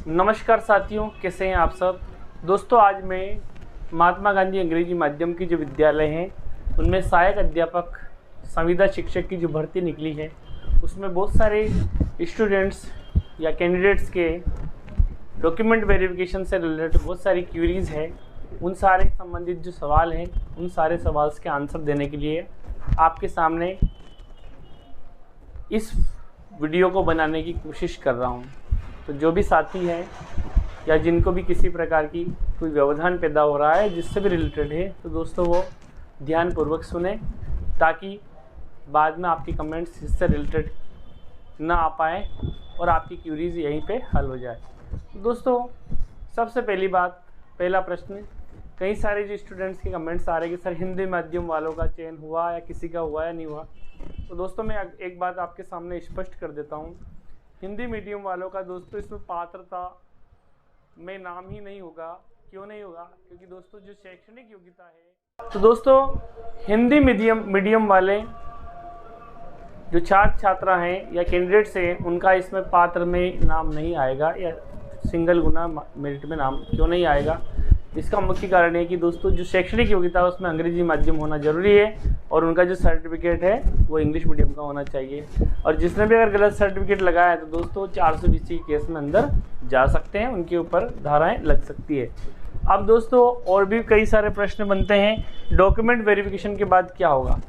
नमस्कार साथियों, कैसे हैं आप सब। दोस्तों, आज मैं महात्मा गांधी अंग्रेजी माध्यम की जो विद्यालय हैं उनमें सहायक अध्यापक संविदा शिक्षक की जो भर्ती निकली है उसमें बहुत सारे स्टूडेंट्स या कैंडिडेट्स के डॉक्यूमेंट वेरिफिकेशन से रिलेटेड बहुत सारी क्यूरीज़ है। उन सारे संबंधित जो सवाल हैं उन सारे सवाल के आंसर देने के लिए आपके सामने इस वीडियो को बनाने की कोशिश कर रहा हूं। तो जो भी साथी हैं या जिनको भी किसी प्रकार की कोई व्यवधान पैदा हो रहा है जिससे भी रिलेटेड है, तो दोस्तों वो ध्यानपूर्वक सुने ताकि बाद में आपकी कमेंट्स इससे रिलेटेड ना आ पाए और आपकी क्यूरीज यहीं पे हल हो जाए। तो दोस्तों, सबसे पहली बात, पहला प्रश्न, कई सारे जो स्टूडेंट्स के कमेंट्स आ रहे हैं कि सर हिंदी माध्यम वालों का चयन हुआ या किसी का हुआ या नहीं हुआ। तो दोस्तों, मैं एक बात आपके सामने स्पष्ट कर देता हूँ, हिंदी मीडियम वालों का दोस्तों इसमें पात्रता में नाम ही नहीं होगा। क्यों नहीं होगा? क्योंकि दोस्तों जो शैक्षणिक योग्यता है, तो दोस्तों हिंदी मीडियम वाले जो छात्र छात्रा हैं या कैंडिडेट्स हैं उनका इसमें पात्र में नाम नहीं आएगा या सिंगल गुना मेरिट में नाम क्यों नहीं आएगा। इसका मुख्य कारण है कि दोस्तों जो शैक्षणिक योग्यता है उसमें अंग्रेजी माध्यम होना जरूरी है और उनका जो सर्टिफिकेट है वो इंग्लिश मीडियम का होना चाहिए। और जिसने भी अगर गलत सर्टिफिकेट लगाया है तो दोस्तों 420 के केस में अंदर जा सकते हैं, उनके ऊपर धाराएं लग सकती है। अब दोस्तों और भी कई सारे प्रश्न बनते हैं, डॉक्यूमेंट वेरिफिकेशन के बाद क्या होगा।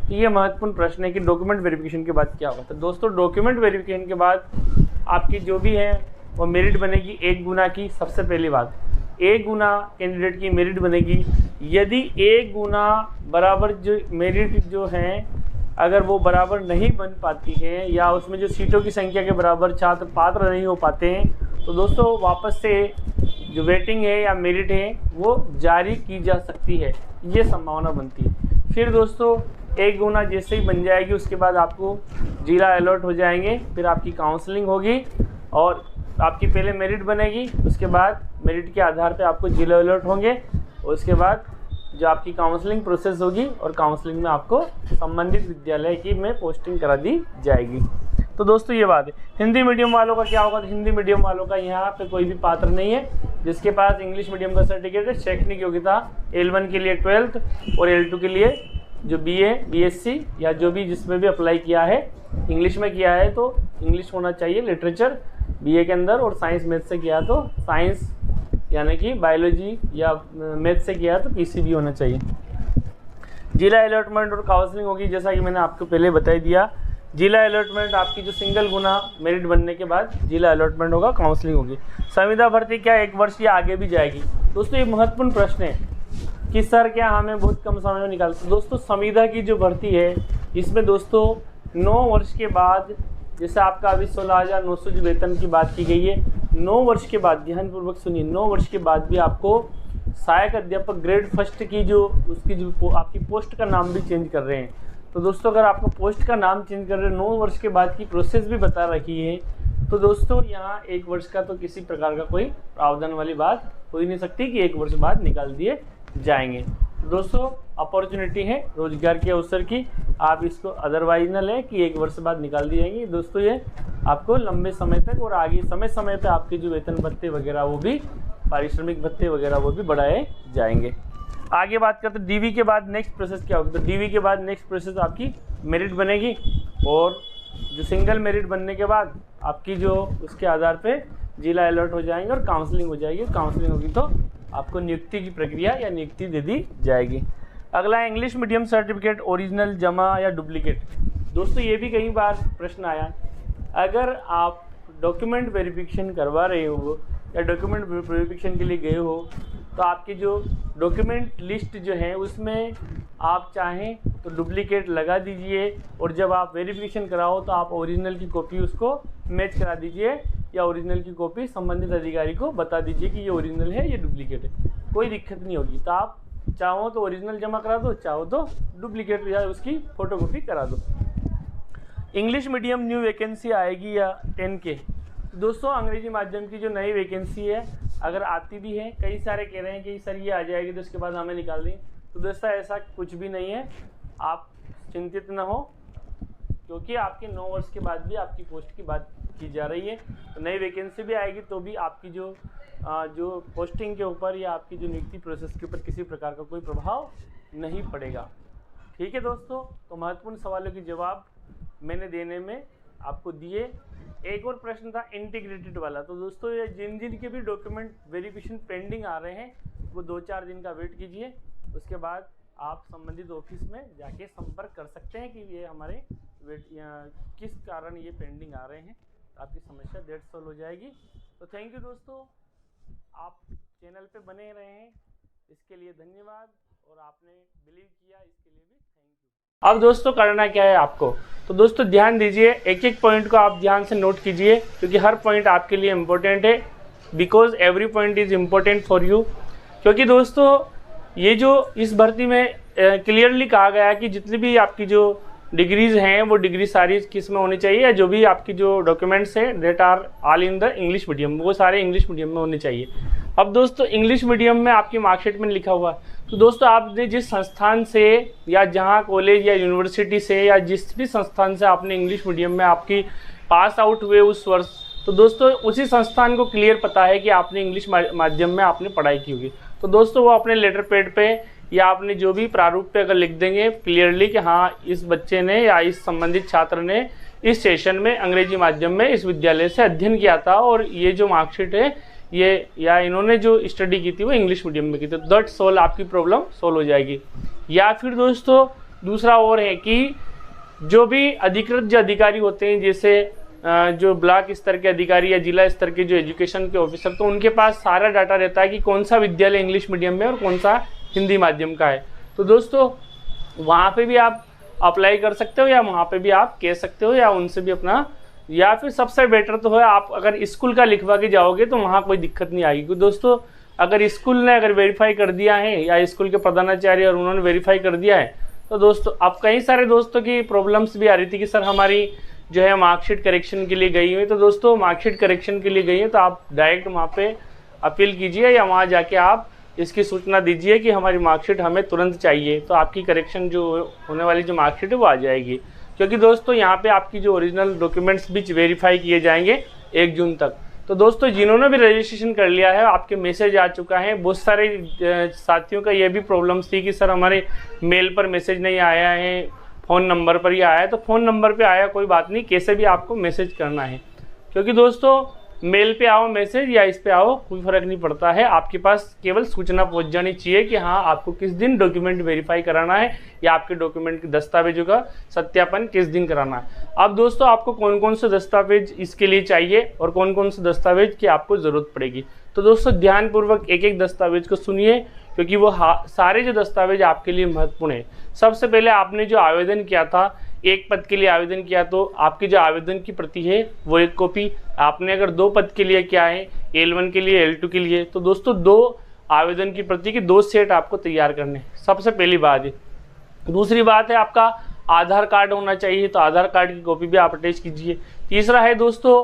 ये महत्वपूर्ण प्रश्न है कि डॉक्यूमेंट वेरिफिकेशन के बाद क्या होगा। तो दोस्तों डॉक्यूमेंट वेरिफिकेशन के बाद आपकी जो भी है वो मेरिट बनेगी 1 गुना की। सबसे पहली बात, 1 गुना कैंडिडेट की मेरिट बनेगी। यदि 1 गुना बराबर जो मेरिट जो है अगर वो बराबर नहीं बन पाती है या उसमें जो सीटों की संख्या के बराबर छात्र पात्र नहीं हो पाते हैं तो दोस्तों वापस से जो वेटिंग है या मेरिट है वो जारी की जा सकती है, ये संभावना बनती है। फिर दोस्तों 1 गुना जैसे ही बन जाएगी उसके बाद आपको जिला अलॉट हो जाएंगे, फिर आपकी काउंसलिंग होगी और आपकी पहले मेरिट बनेगी, उसके बाद मेरिट के आधार पे आपको जिला अलॉट होंगे, उसके बाद जो आपकी काउंसलिंग प्रोसेस होगी और काउंसलिंग में आपको संबंधित विद्यालय की में पोस्टिंग करा दी जाएगी। तो दोस्तों ये बात है। हिंदी मीडियम वालों का क्या होगा? तो हिंदी मीडियम वालों का यहाँ पे कोई भी पात्र नहीं है जिसके पास इंग्लिश मीडियम का सर्टिफिकेट है। शैक्षणिक योग्यता L1 के लिए 12th और L2 के लिए जो BA BSc या जो भी जिसमें भी अप्लाई किया है इंग्लिश में किया है तो इंग्लिश होना चाहिए, लिटरेचर BA के अंदर, और साइंस मैथ से किया तो साइंस यानी कि बायोलॉजी या मैथ से किया तो PCB होना चाहिए। जिला अलॉटमेंट और काउंसलिंग होगी, जैसा कि मैंने आपको पहले बता दिया। जिला अलॉटमेंट आपकी जो सिंगल गुना मेरिट बनने के बाद जिला अलॉटमेंट होगा, काउंसलिंग होगी। संविदा भर्ती क्या 1 वर्ष या आगे भी जाएगी? दोस्तों ये महत्वपूर्ण प्रश्न है कि सर क्या हमें बहुत कम समय में निकाल। दोस्तों संविदा की जो भर्ती है इसमें दोस्तों 9 वर्ष के बाद, जैसे आपका अभी 16,900 जो वेतन की बात की गई है, 9 वर्ष के बाद, ध्यानपूर्वक सुनिए, 9 वर्ष के बाद भी आपको सहायक अध्यापक ग्रेड फर्स्ट की जो उसकी जो आपकी पोस्ट का नाम भी चेंज कर रहे हैं। तो दोस्तों अगर आपको पोस्ट का नाम चेंज कर रहे हैं, 9 वर्ष के बाद की प्रोसेस भी बता रखी है, तो दोस्तों यहाँ 1 वर्ष का तो किसी प्रकार का कोई प्रावधान वाली बात हो ही नहीं सकती कि 1 वर्ष बाद निकाल दिए जाएंगे। दोस्तों अपॉर्चुनिटी है रोजगार के अवसर की, आप इसको अदरवाइज न लें कि 1 वर्ष बाद निकाल दी जाएंगी। दोस्तों ये आपको लंबे समय तक और आगे समय समय पे आपके जो वेतन भत्ते वगैरह वो भी, पारिश्रमिक भत्ते वगैरह वो भी बढ़ाए जाएंगे। आगे बात करते हैं DV के बाद नेक्स्ट प्रोसेस क्या होगी। तो DV के बाद नेक्स्ट प्रोसेस आपकी मेरिट बनेगी और जो सिंगल मेरिट बनने के बाद आपकी जो उसके आधार पे जिला अलॉट हो जाएंगे और काउंसलिंग हो जाएगी। काउंसलिंग होगी तो आपको नियुक्ति की प्रक्रिया या नियुक्ति दे दी जाएगी। अगला है इंग्लिश मीडियम सर्टिफिकेट ओरिजिनल जमा या डुप्लीकेट। दोस्तों ये भी कई बार प्रश्न आया, अगर आप डॉक्यूमेंट वेरिफिकेशन करवा रहे हो या डॉक्यूमेंट वेरिफिकेशन के लिए गए हो तो आपकी जो डॉक्यूमेंट लिस्ट जो है उसमें आप चाहें तो डुप्लीकेट लगा दीजिए और जब आप वेरिफिकेशन कराओ तो आप ओरिजिनल की कॉपी उसको मैच करा दीजिए या ओरिजिनल की कॉपी संबंधित अधिकारी को बता दीजिए कि ये ओरिजिनल है, ये डुप्लीकेट है, कोई दिक्कत नहीं होगी। तो आप चाहो तो ओरिजिनल जमा करा दो, चाहो तो डुप्लीकेट या उसकी फोटोकॉपी करा दो। इंग्लिश मीडियम न्यू वैकेंसी आएगी या 10K। दोस्तों अंग्रेजी माध्यम की जो नई वैकेंसी है अगर आती भी है, कई सारे कह रहे हैं कि सर ये आ जाएगी तो उसके बाद हमें निकाल दें, तो दोस्तों ऐसा कुछ भी नहीं है, आप चिंतित न हो क्योंकि आपके 9 वर्ष के बाद भी आपकी पोस्ट की बात की जा रही है। तो नई वैकेंसी भी आएगी तो भी आपकी जो पोस्टिंग के ऊपर या आपकी जो नियुक्ति प्रोसेस के ऊपर किसी प्रकार का कोई प्रभाव नहीं पड़ेगा। ठीक है दोस्तों, तो महत्वपूर्ण सवालों के जवाब मैंने देने में आपको दिए। एक और प्रश्न था इंटीग्रेटेड वाला। तो दोस्तों ये जिन जिन के भी डॉक्यूमेंट वेरिफिकेशन पेंडिंग आ रहे हैं वो 2-4 दिन का वेट कीजिए, उसके बाद आप संबंधित ऑफिस में जाके संपर्क कर सकते हैं कि ये हमारे किस कारण ये पेंडिंग आ रहे हैं, आपकी समस्या डेट सॉल्व हो जाएगी। तो थैंक यू दोस्तों, आप चैनल पे बने रहे हैं इसके लिए धन्यवाद, और आपने बिलीव किया इसके लिए भी थैंक यू। अब दोस्तों करना क्या है आपको, तो दोस्तों ध्यान दीजिए, एक एक पॉइंट को आप ध्यान से नोट कीजिए क्योंकि हर पॉइंट आपके लिए इम्पोर्टेंट है, because every point is important for you. क्योंकि दोस्तों ये जो इस भर्ती में क्लियरली कहा गया है कि जितनी भी आपकी जो डिग्रीज हैं वो डिग्री सारी किस में होनी चाहिए, या जो भी आपकी जो डॉक्यूमेंट्स हैं that are all in the English medium, वो सारे इंग्लिश मीडियम में होने चाहिए। अब दोस्तों इंग्लिश मीडियम में आपकी मार्कशीट में लिखा हुआ है, तो दोस्तों आपने जिस संस्थान से या जहाँ कॉलेज या यूनिवर्सिटी से या जिस भी संस्थान से आपने इंग्लिश मीडियम में आपकी पास आउट हुए उस वर्ष, तो दोस्तों उसी संस्थान को क्लियर पता है कि आपने इंग्लिश माध्यम में आपने पढ़ाई की होगी। तो दोस्तों वो अपने लेटर पैड पे या आपने जो भी प्रारूप पे अगर लिख देंगे क्लियरली कि हाँ इस बच्चे ने या इस संबंधित छात्र ने इस सेशन में अंग्रेजी माध्यम में इस विद्यालय से अध्ययन किया था और ये जो मार्कशीट है ये या इन्होंने जो स्टडी की थी वो इंग्लिश मीडियम में की थी, तो दैट सॉल्व आपकी प्रॉब्लम सॉल्व हो जाएगी। या फिर दोस्तों दूसरा और है कि जो भी अधिकृत जो अधिकारी होते हैं, जैसे जो ब्लॉक स्तर के अधिकारी या जिला स्तर के जो एजुकेशन के ऑफिसर, तो उनके पास सारा डाटा रहता है कि कौन सा विद्यालय इंग्लिश मीडियम में और कौन सा हिंदी माध्यम का है। तो दोस्तों वहाँ पे भी आप अप्लाई कर सकते हो या वहाँ पे भी आप कह सकते हो या उनसे भी अपना, या फिर सबसे बेटर तो है आप अगर स्कूल का लिखवा के जाओगे तो वहाँ कोई दिक्कत नहीं आएगी। क्योंकि दोस्तों अगर स्कूल ने अगर वेरीफाई कर दिया है या स्कूल के प्रधानाचार्य और उन्होंने वेरीफाई कर दिया है, तो दोस्तों अब कई सारे दोस्तों की प्रॉब्लम्स भी आ रही थी कि सर हमारी जो है मार्कशीट करेक्शन के लिए गई हुई, तो दोस्तों मार्कशीट करेक्शन के लिए गई है तो आप डायरेक्ट वहाँ पे अपील कीजिए या वहाँ जाके आप इसकी सूचना दीजिए कि हमारी मार्कशीट हमें तुरंत चाहिए, तो आपकी करेक्शन जो होने वाली जो मार्कशीट है वो आ जाएगी। क्योंकि दोस्तों यहाँ पे आपकी जो ओरिजिनल डॉक्यूमेंट्स भी वेरीफाई किए जाएंगे 1 जून तक। तो दोस्तों जिन्होंने भी रजिस्ट्रेशन कर लिया है आपके मैसेज आ चुका है। बहुत सारे साथियों का ये भी प्रॉब्लम्स थी कि सर हमारे मेल पर मैसेज नहीं आया है, फ़ोन नंबर पर ही आया है। तो फ़ोन नंबर पे आया कोई बात नहीं, कैसे भी आपको मैसेज करना है, क्योंकि दोस्तों मेल पे आओ मैसेज या इस पे आओ कोई फ़र्क नहीं पड़ता है, आपके पास केवल सूचना पहुंच जानी चाहिए कि हाँ आपको किस दिन डॉक्यूमेंट वेरीफाई कराना है या आपके डॉक्यूमेंट के दस्तावेजों का सत्यापन किस दिन कराना है। अब दोस्तों आपको कौन कौन से दस्तावेज इसके लिए चाहिए और कौन कौन से दस्तावेज की आपको ज़रूरत पड़ेगी, तो दोस्तों ध्यानपूर्वक एक एक दस्तावेज को सुनिए क्योंकि वो सारे जो दस्तावेज आपके लिए महत्वपूर्ण है। सबसे पहले आपने जो आवेदन किया था, एक पद के लिए आवेदन किया, तो आपकी जो आवेदन की प्रति है वो 1 कॉपी। आपने अगर 2 पद के लिए किया है, L1 के लिए L2 के लिए, तो दोस्तों 2 आवेदन की प्रति के 2 सेट आपको तैयार करने, सबसे पहली बात है। दूसरी बात है आपका आधार कार्ड होना चाहिए, तो आधार कार्ड की कॉपी भी आप अटैच कीजिए। तीसरा है दोस्तों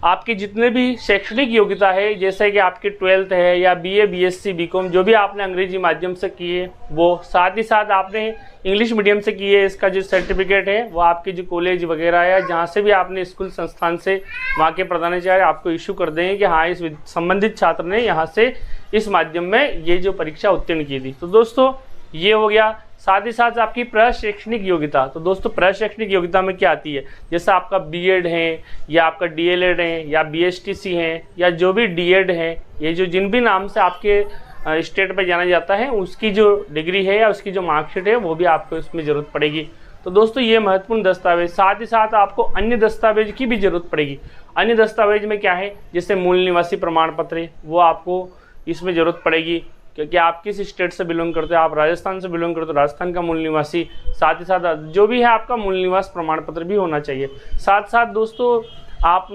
आपकी जितने भी शैक्षणिक योग्यता है, जैसे कि आपकी 12th है या BA BSc BCom जो भी आपने अंग्रेजी माध्यम से किए वो, साथ ही साथ आपने इंग्लिश मीडियम से किए, इसका जो सर्टिफिकेट है वो आपके जो कॉलेज वगैरह है जहाँ से भी आपने स्कूल संस्थान से वहाँ के प्रधानाचार्य आपको इशू कर देंगे कि हाँ इस संबंधित छात्र ने यहाँ से इस माध्यम में ये जो परीक्षा उत्तीर्ण की थी। तो दोस्तों ये हो गया। साथ ही साथ आपकी प्रशैक्षणिक योग्यता, तो दोस्तों प्रशैक्षणिक योग्यता में क्या आती है, जैसे आपका B.Ed है या आपका DLED है या BSTC है या जो भी D.Ed है, ये जो जिन भी नाम से आपके स्टेट पे जाना जाता है उसकी जो डिग्री है या उसकी जो मार्कशीट है वो भी आपको इसमें ज़रूरत पड़ेगी। तो दोस्तों ये महत्वपूर्ण दस्तावेज, साथ ही साथ आपको अन्य दस्तावेज की भी ज़रूरत पड़ेगी। अन्य दस्तावेज में क्या है, जैसे मूल निवासी प्रमाण पत्र है वो आपको इसमें ज़रूरत पड़ेगी, क्योंकि आप किस स्टेट से बिलोंग करते हो, आप राजस्थान से बिलोंग करते हो, राजस्थान का मूल निवासी, साथ ही साथ जो भी है आपका मूल निवास प्रमाण पत्र भी होना चाहिए। साथ साथ दोस्तों आप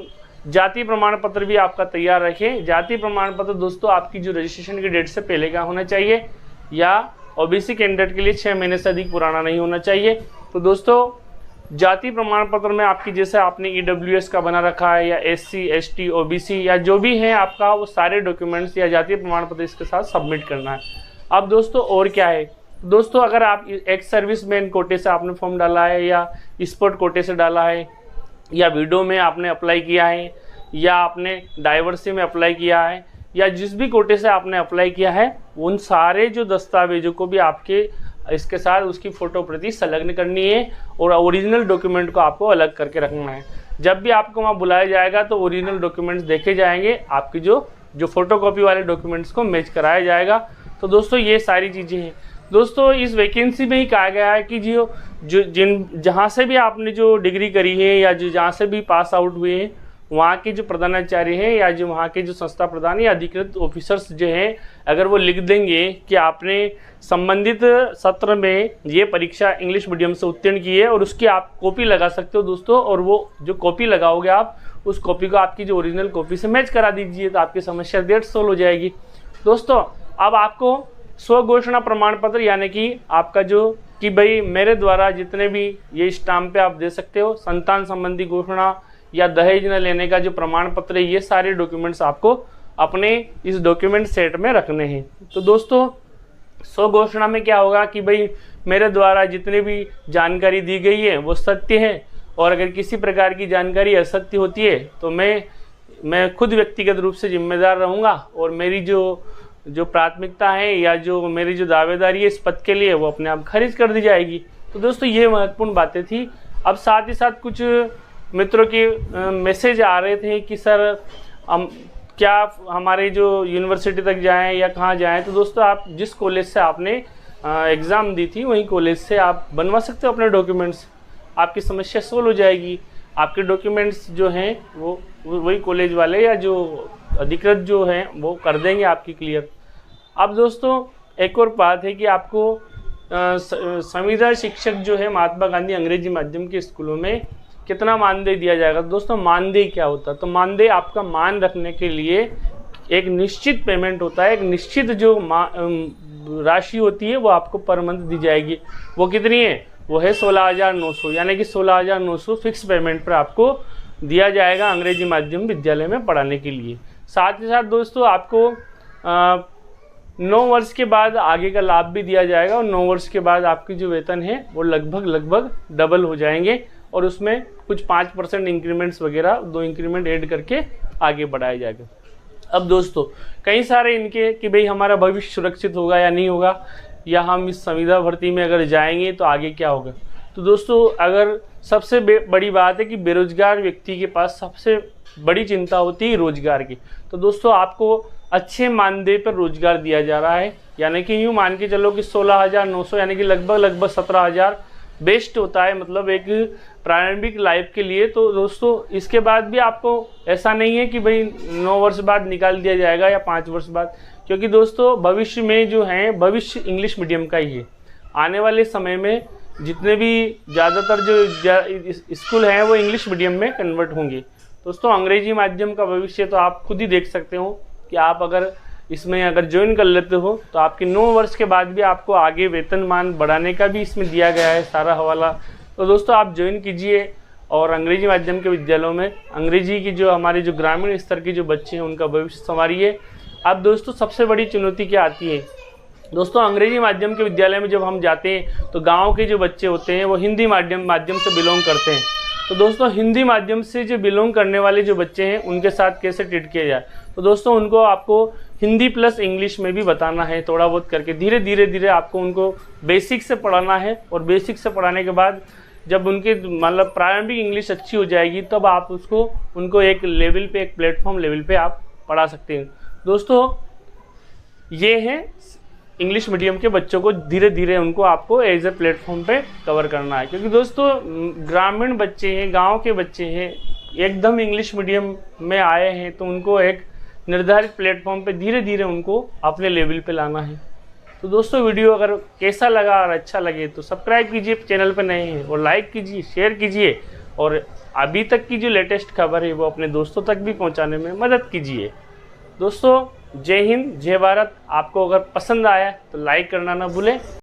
जाति प्रमाण पत्र भी आपका तैयार रखें। जाति प्रमाण पत्र दोस्तों आपकी जो रजिस्ट्रेशन की डेट से पहले का होना चाहिए या OBC कैंडिडेट के लिए 6 महीने से अधिक पुराना नहीं होना चाहिए। तो दोस्तों जाति प्रमाण पत्र में आपकी जैसे आपने EWS का बना रखा है या SC ST OBC या जो भी है आपका, वो सारे डॉक्यूमेंट्स या जातीय प्रमाण पत्र इसके साथ सबमिट करना है। अब दोस्तों और क्या है, दोस्तों अगर आप एक्स सर्विसमैन कोटे से आपने फॉर्म डाला है या स्पोर्ट कोटे से डाला है या वीडो में आपने अप्लाई किया है, या आपने डाइवर्सी में अप्लाई किया है, या जिस भी कोटे से आपने अप्लाई किया है, उन सारे जो दस्तावेजों को भी आपके इसके साथ उसकी फ़ोटो प्रति संलग्न करनी है और ओरिजिनल डॉक्यूमेंट को आपको अलग करके रखना है। जब भी आपको वहाँ बुलाया जाएगा तो ओरिजिनल डॉक्यूमेंट्स देखे जाएंगे, आपकी जो फोटोकॉपी वाले डॉक्यूमेंट्स को मैच कराया जाएगा। तो दोस्तों ये सारी चीज़ें हैं। दोस्तों इस वैकेंसी में ही कहा गया है कि जहाँ से भी आपने जो डिग्री करी है या जहाँ से भी पास आउट हुए हैं, वहाँ के जो प्रधानाचार्य हैं या जो वहाँ के जो संस्था प्रधान या अधिकृत ऑफिसर्स जो हैं, अगर वो लिख देंगे कि आपने संबंधित सत्र में ये परीक्षा इंग्लिश मीडियम से उत्तीर्ण की है और उसकी आप कॉपी लगा सकते हो दोस्तों, और वो जो कॉपी लगाओगे आप उस कॉपी को आपकी जो ओरिजिनल कॉपी से मैच करा दीजिए, तो आपकी समस्या डेट सोल्व हो जाएगी। दोस्तों अब आपको स्वघोषणा प्रमाण पत्र यानी कि आपका जो कि भाई मेरे द्वारा जितने भी ये स्टाम्प पे आप दे सकते हो, संतान संबंधी घोषणा या दहेज न लेने का जो प्रमाण पत्र है, ये सारे डॉक्यूमेंट्स आपको अपने इस डॉक्यूमेंट सेट में रखने हैं। तो दोस्तों स्वघोषणा में क्या होगा कि भाई मेरे द्वारा जितनी भी जानकारी दी गई है वो सत्य है, और अगर किसी प्रकार की जानकारी असत्य होती है तो मैं खुद व्यक्तिगत रूप से जिम्मेदार रहूँगा, और मेरी जो प्राथमिकता है या जो मेरी जो दावेदारी है इस पद के लिए वो अपने आप खारिज कर दी जाएगी। तो दोस्तों ये महत्वपूर्ण बातें थी। अब साथ ही साथ कुछ मित्रों के मैसेज आ रहे थे कि सर हम क्या हमारे जो यूनिवर्सिटी तक जाएं या कहाँ जाएं। तो दोस्तों आप जिस कॉलेज से आपने एग्ज़ाम दी थी वहीं कॉलेज से आप बनवा सकते हो अपने डॉक्यूमेंट्स, आपकी समस्या सोल्व हो जाएगी। आपके डॉक्यूमेंट्स जो हैं वो वही कॉलेज वाले या जो अधिकृत जो हैं वो कर देंगे आपकी क्लियर। अब दोस्तों एक और बात है कि आपको संविदा शिक्षक जो है महात्मा गांधी अंग्रेजी माध्यम के स्कूलों में कितना मानदेय दिया जाएगा। दोस्तों मानदेय क्या होता है? तो मानदेय आपका मान रखने के लिए एक निश्चित पेमेंट होता है, एक निश्चित जो राशि होती है वो आपको पर मंथ दी जाएगी। वो कितनी है? वो है 16,900, यानी कि 16,900 फिक्स पेमेंट पर आपको दिया जाएगा अंग्रेजी माध्यम विद्यालय में पढ़ाने के लिए। साथ ही साथ दोस्तों आपको 9 वर्ष के बाद आगे का लाभ भी दिया जाएगा, और 9 वर्ष के बाद आपकी जो वेतन है वो लगभग डबल हो जाएंगे, और उसमें कुछ 5% इंक्रीमेंट्स वगैरह 2 इंक्रीमेंट ऐड करके आगे बढ़ाया जाएगा। अब दोस्तों कई सारे इनके कि भाई हमारा भविष्य सुरक्षित होगा या नहीं होगा, या हम इस संविदा भर्ती में अगर जाएंगे तो आगे क्या होगा। तो दोस्तों अगर सबसे बड़ी बात है कि बेरोजगार व्यक्ति के पास सबसे बड़ी चिंता होती है रोजगार की। तो दोस्तों आपको अच्छे मानदेय पर रोजगार दिया जा रहा है, यानी कि यूँ मान के चलो कि 16,900 यानी कि लगभग 17,000 बेस्ट होता है, मतलब एक प्रारंभिक लाइफ के लिए। तो दोस्तों इसके बाद भी आपको ऐसा नहीं है कि भाई 9 वर्ष बाद निकाल दिया जाएगा या 5 वर्ष बाद, क्योंकि दोस्तों भविष्य में जो है भविष्य इंग्लिश मीडियम का ही है। आने वाले समय में जितने भी ज़्यादातर जो स्कूल हैं वो इंग्लिश मीडियम में कन्वर्ट होंगे। दोस्तों अंग्रेजी माध्यम का भविष्य तो आप खुद ही देख सकते हो कि आप अगर इसमें अगर ज्वाइन कर लेते हो तो आपके 9 वर्ष के बाद भी आपको आगे वेतनमान बढ़ाने का भी इसमें दिया गया है सारा हवाला। तो दोस्तों आप ज्वाइन कीजिए, और अंग्रेजी माध्यम के विद्यालयों में अंग्रेजी की जो हमारे जो ग्रामीण स्तर के जो बच्चे हैं उनका भविष्य संवारिए। अब दोस्तों सबसे बड़ी चुनौती क्या आती है? दोस्तों अंग्रेजी माध्यम के विद्यालय में जब हम जाते हैं तो गाँव के जो बच्चे होते हैं वो हिंदी माध्यम से बिलोंग करते हैं। तो दोस्तों हिंदी माध्यम से जो बिलोंग करने वाले जो बच्चे हैं उनके साथ कैसे ट्रीट किया जाए। तो दोस्तों उनको आपको हिंदी प्लस इंग्लिश में भी बताना है, थोड़ा बहुत करके धीरे आपको उनको बेसिक से पढ़ाना है, और बेसिक से पढ़ाने के बाद जब उनके मतलब प्रारंभिक इंग्लिश अच्छी हो जाएगी तब आप उनको एक लेवल पे, एक प्लेटफॉर्म लेवल पे आप पढ़ा सकते हैं। दोस्तों ये है इंग्लिश मीडियम के बच्चों को धीरे उनको आपको एज ए प्लेटफॉर्म पे कवर करना है, क्योंकि दोस्तों ग्रामीण बच्चे हैं, गांव के बच्चे हैं, एकदम इंग्लिश मीडियम में आए हैं, तो उनको एक निर्धारित प्लेटफॉर्म पे धीरे उनको अपने लेवल पे लाना है। तो दोस्तों वीडियो अगर कैसा लगा और अच्छा लगे तो सब्सक्राइब कीजिए चैनल पे नए हैं, और लाइक कीजिए, शेयर कीजिए, और अभी तक की जो लेटेस्ट खबर है वो अपने दोस्तों तक भी पहुँचाने में मदद कीजिए। दोस्तों जय हिंद, जय भारत। आपको अगर पसंद आया तो लाइक करना ना भूलें।